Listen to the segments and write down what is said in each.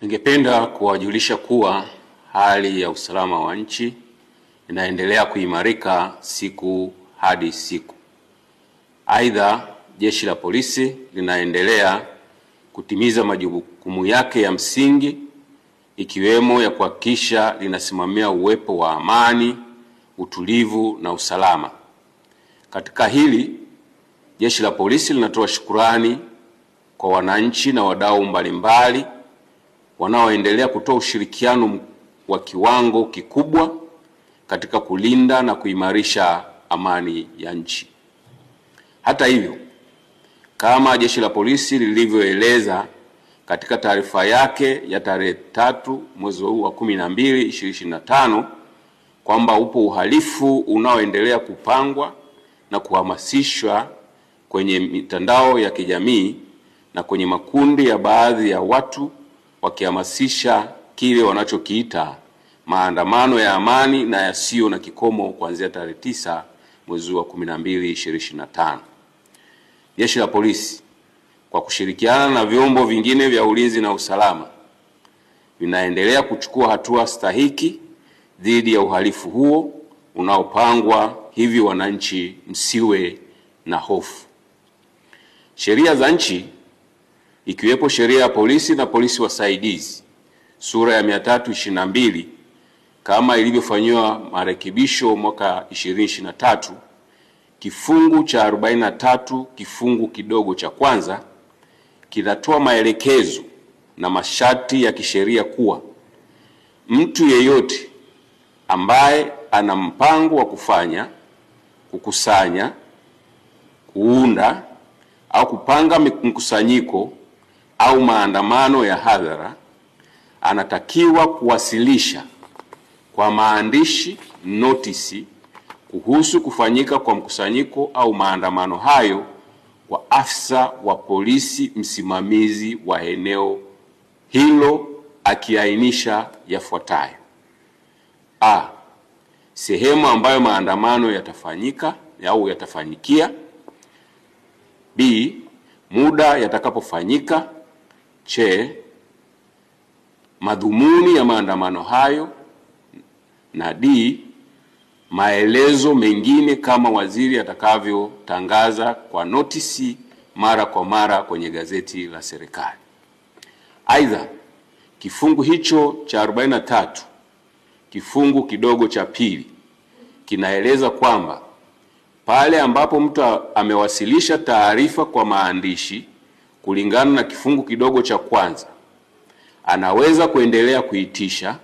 Ningependa kuwajulisha kuwa hali ya usalama wa nchi inaendelea kuimarika siku hadi siku. Aidha, Jeshi la Polisi linaendelea kutimiza majukumu yake ya msingi, ikiwemo ya kuhakikisha linasimamia uwepo wa amani, utulivu na usalama. Katika hili, Jeshi la Polisi linatoa shukrani kwa wananchi na wadau mbalimbali wanaoendelea kutoa ushirikiano wa kiwango kikubwa katika kulinda na kuimarisha amani ya nchi. Hata hivyo, kama Jeshi la Polisi lilivyoeleza katika taarifa yake ya tarehe 3 mwezi wa 12 2025 kwamba upo uhalifu unaoendelea kupangwa na kuhamasishwa kwenye mitandao ya kijamii na kwenye makundi ya baadhi ya watu wakihamasisha kile wanachokiita maandamano ya amani na yasiyo na kikomo kuanzia tarehe 9 mwezi wa 12 2025. Jeshi la Polisi kwa kushirikiana na vyombo vingine vya ulinzi na usalama vinaendelea kuchukua hatua stahiki dhidi ya uhalifu huo unaopangwa, hivi wananchi msiwe na hofu. Sheria za nchi ikiwepo sheria ya polisi na polisi wasaidizi sura ya 322 kama ilivyofanywa marekebisho mwaka 2023, kifungu cha 43 kifungu kidogo cha kwanza kinatoa maelekezo na masharti ya kisheria kuwa mtu yeyote ambaye ana mpango wa kufanya, kukusanya, kuunda au kupanga mkusanyiko au maandamano ya hadhara anatakiwa kuwasilisha kwa maandishi notisi kuhusu kufanyika kwa mkusanyiko au maandamano hayo kwa afisa wa polisi msimamizi wa eneo hilo, akiainisha yafuatayo: A, sehemu ambayo maandamano yatafanyika au yatafanyikia; B, muda yatakapofanyika; C, madhumuni ya maandamano hayo; na D, maelezo mengine kama waziri atakavyotangaza kwa notisi mara kwa mara kwenye gazeti la serikali. Aidha, kifungu hicho cha 43 kifungu kidogo cha pili kinaeleza kwamba pale ambapo mtu amewasilisha taarifa kwa maandishi kulingana na kifungu kidogo cha kwanza, anaweza kuendelea kuitisha,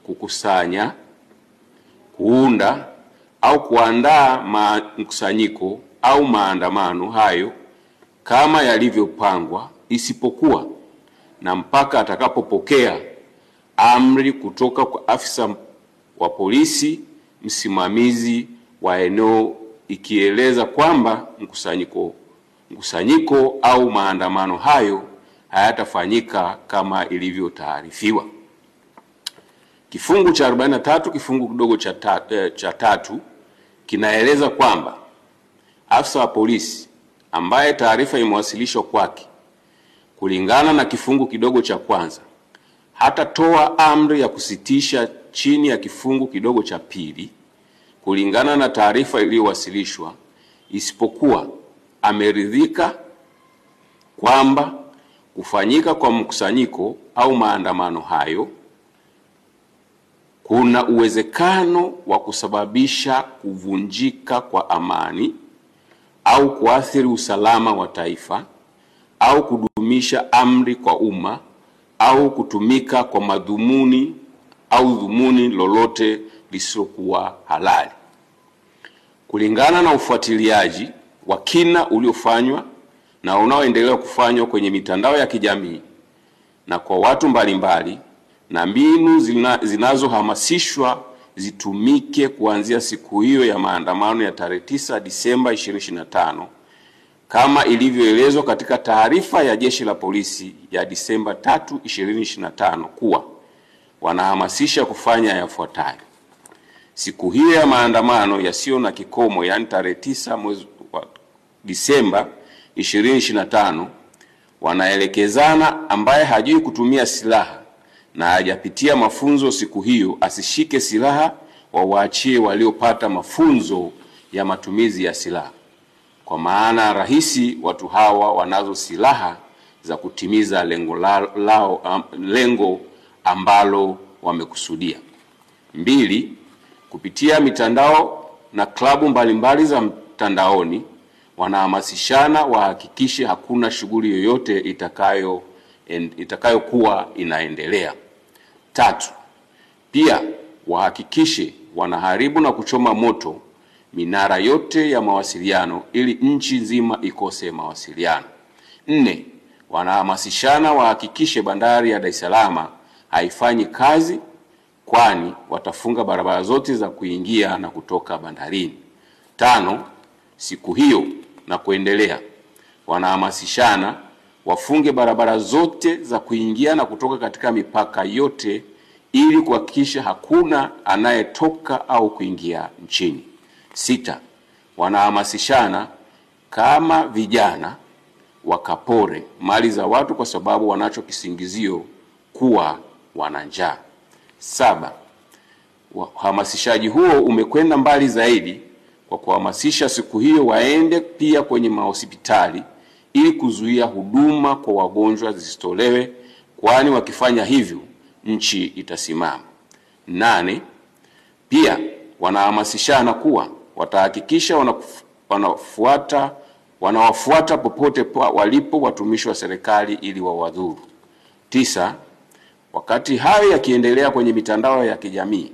kukusanya, kuunda au kuandaa mkusanyiko au maandamano hayo kama yalivyopangwa, isipokuwa na mpaka atakapopokea amri kutoka kwa afisa wa polisi msimamizi wa eneo ikieleza kwamba mkusanyiko au maandamano hayo hayatafanyika kama ilivyotaarifiwa. Kifungu cha 43 kifungu kidogo cha tatu kinaeleza kwamba afisa wa polisi ambaye taarifa imewasilishwa kwake kulingana na kifungu kidogo cha kwanza hatatoa amri ya kusitisha chini ya kifungu kidogo cha pili kulingana na taarifa iliyowasilishwa, isipokuwa ameridhika kwamba kufanyika kwa mkusanyiko au maandamano hayo kuna uwezekano wa kusababisha kuvunjika kwa amani au kuathiri usalama wa taifa au kudumisha amri kwa umma au kutumika kwa madhumuni au dhumuni lolote lisilokuwa halali. Kulingana na ufuatiliaji wa kina uliofanywa na unaoendelea kufanywa kwenye mitandao ya kijamii na kwa watu mbalimbali, na mbinu zinazohamasishwa zitumike kuanzia siku hiyo ya maandamano ya tarehe 9 Disemba 2025 kama ilivyoelezwa katika taarifa ya Jeshi la Polisi ya Disemba 3 2025 kuwa wanahamasisha kufanya yafuatayo: siku hiyo ya maandamano yasiyo na kikomo, yani tarehe 9 mwezi wa Disemba 2025, wanaelekezana ambaye hajui kutumia silaha na hajapitia mafunzo siku hiyo asishike silaha, wawaachie waliopata mafunzo ya matumizi ya silaha. Kwa maana rahisi watu hawa wanazo silaha za kutimiza lengo ambalo wamekusudia. 2. Kupitia mitandao na klabu mbalimbali za mtandaoni wanahamasishana wahakikishe hakuna shughuli yoyote itakayokuwa inaendelea. 3. Pia wahakikishe wanaharibu na kuchoma moto minara yote ya mawasiliano ili nchi nzima ikose mawasiliano. 4. Wanahamasishana wahakikishe bandari ya Dar es Salaam haifanyi kazi, kwani watafunga barabara zote za kuingia na kutoka bandarini. 5. Siku hiyo na kuendelea wanahamasishana wafunge barabara zote za kuingia na kutoka katika mipaka yote ili kuhakikisha hakuna anayetoka au kuingia nchini. 6. Wanahamasishana kama vijana wakapore mali za watu kwa sababu wanacho kisingizio kuwa wana njaa. 7. Uhamasishaji huo umekwenda mbali zaidi kwa kuhamasisha siku hiyo waende pia kwenye mahospitali ili kuzuia huduma kwa wagonjwa zisitolewe, kwani wakifanya hivyo nchi itasimama. 8. Pia wanahamasishana kuwa watahakikisha wanawafuata popote walipo watumishi wa serikali ili wawadhuru. 9. Wakati hayo yakiendelea kwenye mitandao ya kijamii,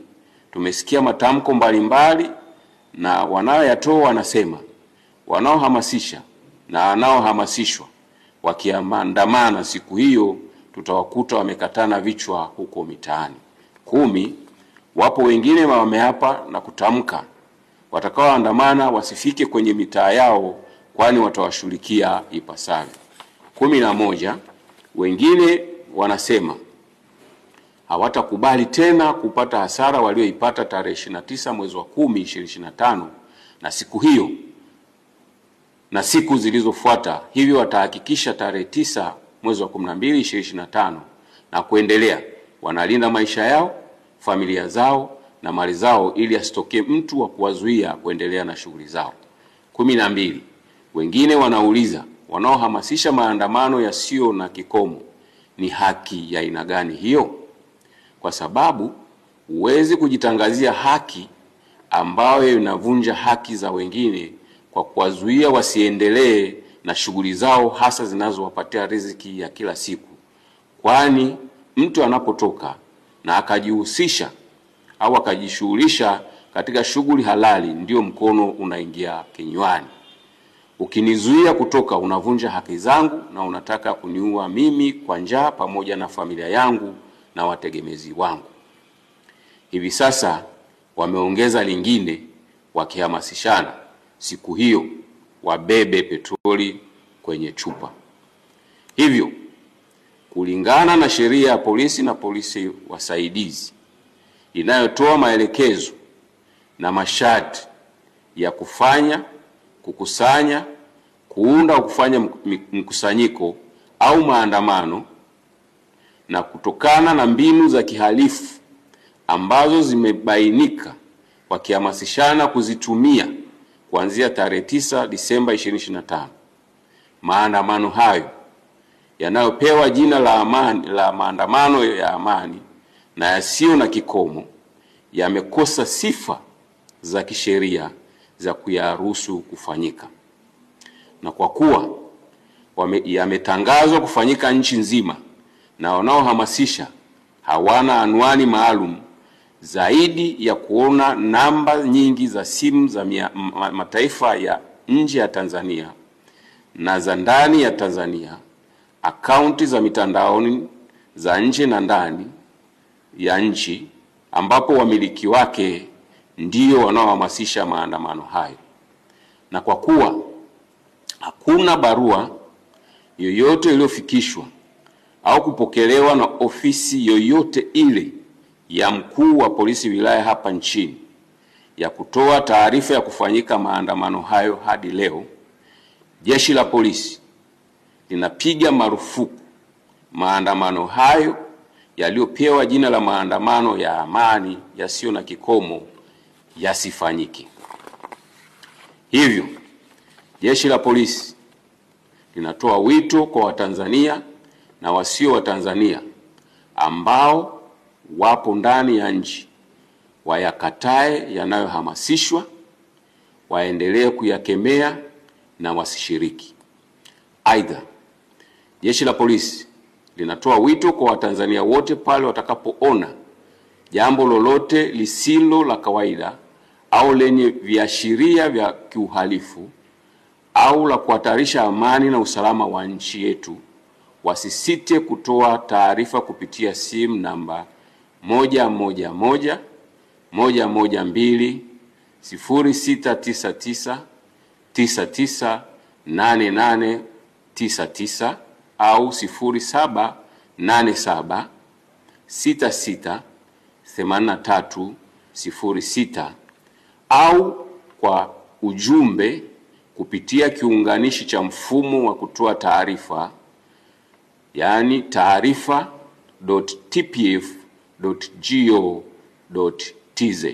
tumesikia matamko mbalimbali na wanaoyatoa wanasema wanaohamasisha na wanaohamasishwa wakiandamana siku hiyo tutawakuta wamekatana vichwa huko mitaani. 10. Wapo wengine wameapa na kutamka watakaoandamana wasifike kwenye mitaa yao, kwani watawashughulikia ipasavyo. 11. Wengine wanasema hawatakubali tena kupata hasara walioipata tarehe 29 mwezi wa 10 2025 na siku hiyo na siku zilizofuata, hivyo watahakikisha tarehe 9 mwezi wa 12 2025 na kuendelea wanalinda maisha yao, familia zao na mali zao ili asitokee mtu wa kuwazuia kuendelea na shughuli zao. 12. Wengine wanauliza wanaohamasisha maandamano yasiyo na kikomo ni haki ya aina gani hiyo? Kwa sababu huwezi kujitangazia haki ambayo inavunja haki za wengine kwa kuwazuia wasiendelee na shughuli zao hasa zinazowapatia riziki ya kila siku. Kwani mtu anapotoka na akajihusisha au akajishughulisha katika shughuli halali ndio mkono unaingia kinywani. Ukinizuia kutoka unavunja haki zangu na unataka kuniua mimi kwa njaa pamoja na familia yangu na wategemezi wangu. Hivi sasa wameongeza lingine wakihamasishana siku hiyo wabebe petroli kwenye chupa. Hivyo kulingana na sheria ya polisi na polisi wasaidizi inayotoa maelekezo na masharti ya kufanya, kukusanya, kuunda au kufanya mkusanyiko au maandamano, na kutokana na mbinu za kihalifu ambazo zimebainika wakihamasishana kuzitumia kuanzia tarehe 9 Disemba 2025, maandamano hayo yanayopewa jina la maandamano ya amani na yasiyo na kikomo yamekosa sifa za kisheria za kuyaruhusu kufanyika. Na kwa kuwa yametangazwa kufanyika nchi nzima na wanaohamasisha hawana anwani maalum zaidi ya kuona namba nyingi za simu za mataifa ya nje ya Tanzania na za ndani ya Tanzania, akaunti za mitandaoni za nje na ndani ya nchi ambapo wamiliki wake ndio wanaohamasisha maandamano hayo, na kwa kuwa hakuna barua yoyote iliyofikishwa au kupokelewa na ofisi yoyote ile ya mkuu wa polisi wilaya hapa nchini ya kutoa taarifa ya kufanyika maandamano hayo hadi leo, Jeshi la Polisi linapiga marufuku maandamano hayo yaliyopewa jina la maandamano ya amani yasiyo na kikomo yasifanyike. Hivyo, Jeshi la Polisi linatoa wito kwa Watanzania na wasio Watanzania ambao wapo ndani ya nchi wayakatae yanayohamasishwa, waendelee kuyakemea na wasishiriki. Aidha, Jeshi la Polisi linatoa wito kwa Watanzania wote pale watakapoona jambo lolote lisilo la kawaida au lenye viashiria vya kiuhalifu au la kuhatarisha amani na usalama wa nchi yetu, wasisite kutoa taarifa kupitia simu namba 111 112 0699 998899 au 0787 66 8306 au kwa ujumbe kupitia kiunganishi cha mfumo wa kutoa taarifa, yani taarifa.tpf.go.tz.